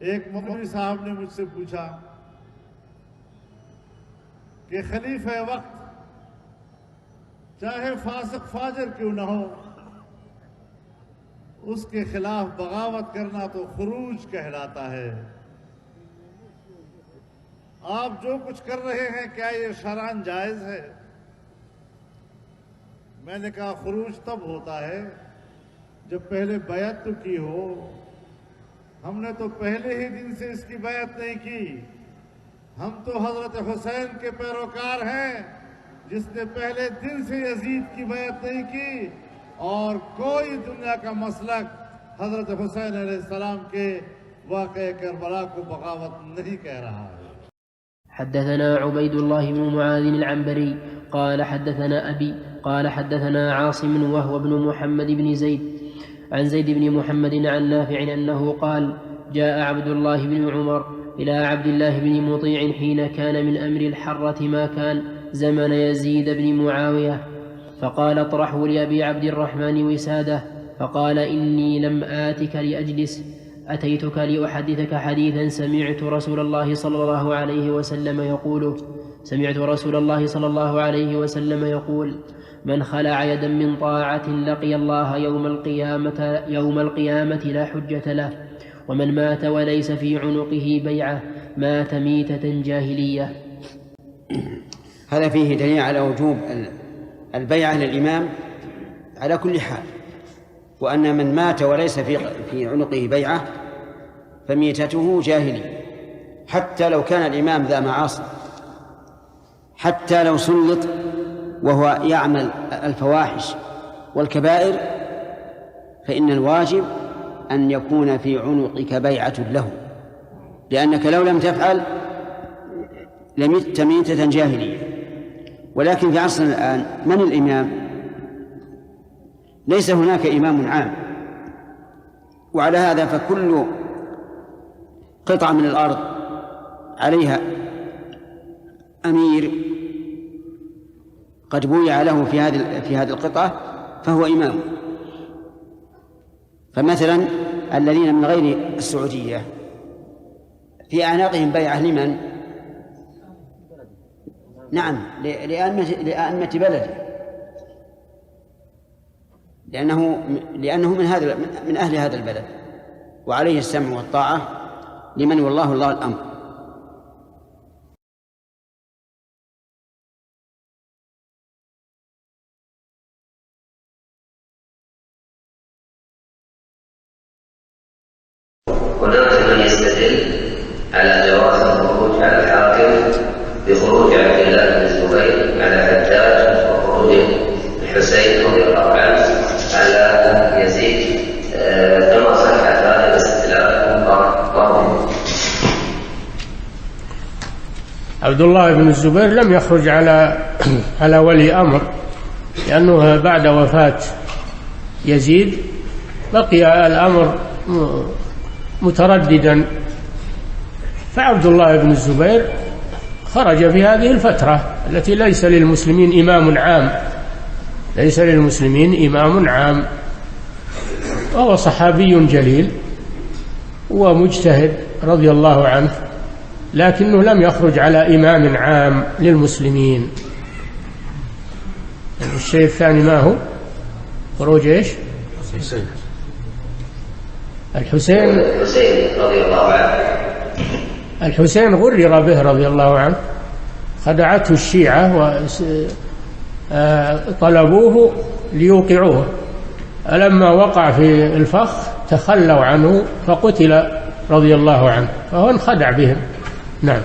एक मौलवी साहब ने मुझसे पूछा कि खलीफा वक्त चाहे फासिक फाजिर क्यों न हो, उसके खिलाफ बगावत करना तो खुरूज कहलाता है। आप जो कुछ कर रहे हैं क्या ये शरअन जायज है? मैंने कहा खुरूज तब होता है जब पहले बैत तो की हो। हमने तो पहले ही दिन से इसकी बैत नहीं की। हम तो हजरत हुसैन के पैरोकार हैं, जिसने पहले दिन से यजीद की बैत नहीं की, और कोई दुनिया का मसलक हजरत हुसैन अलैहिस्सलाम के वाक़े करबला को बगावत नहीं कह रहा है। حدثنا عبيد الله بن معاذ العنبري قال حدثنا أبي قال حدثنا عاصم وهو ابن محمد بن زيد عن زيد بن محمد عن نافع أنه قال جاء عبد الله بن عمر إلى عبد الله بن مطيع حين كان من أمر الحرة ما كان زمن يزيد بن معاوية، فقال اطرحوا لأبي عبد الرحمن وسادة، فقال إني لم آتك لأجلس، أتيتك لأحدثك حديثا سمعت رسول الله صلى الله عليه وسلم يقول من خلع يدا من طاعة لقي الله يوم القيامة لا حجة له، ومن مات وليس في عنقه بيعة مات ميتة جاهلية. هذا فيه دليل على وجوب البيعة للإمام على كل حال، وأن من مات وليس في عنقه بيعة فميتته جاهلي، حتى لو كان الإمام ذا معاصي، حتى لو سلط وهو يعمل الفواحش والكبائر، فإن الواجب أن يكون في عنقك بيعة له، لأنك لو لم تفعل لمت ميتة جاهلية. ولكن في عصرنا الآن من الإمام؟ ليس هناك إمام عام، وعلى هذا فكل قطعة من الأرض عليها أمير قد بويع له في هذه القطعة فهو إمام. فمثلا الذين من غير السعودية في أعناقهم بيعة لمن؟ نعم، لأئمة بلده، لأنه من أهل هذا البلد، وعليه السمع والطاعة لمن والله الله الأمر. هناك من يستدل على جواز الخروج على الحاكم بخروج عبد الله بن الزبير على حجاج وخروج الحسين رضي الله عنه على يزيد كما صح هذا الاستدلال ظاهر. عبد الله بن الزبير لم يخرج على ولي أمر، لأنه بعد وفاة يزيد بقي الأمر مترددا، فعبد الله بن الزبير خرج في هذه الفترة التي ليس للمسلمين إمام عام، وهو صحابي جليل ومجتهد رضي الله عنه، لكنه لم يخرج على إمام عام للمسلمين. الشيء الثاني ما هو خروج إيش؟ الحسين رضي الله عنه. الحسين غرر به رضي الله عنه، خدعته الشيعة وطلبوه ليوقعوه، فلما وقع في الفخ تخلوا عنه فقتل رضي الله عنه، فهو انخدع بهم. نعم.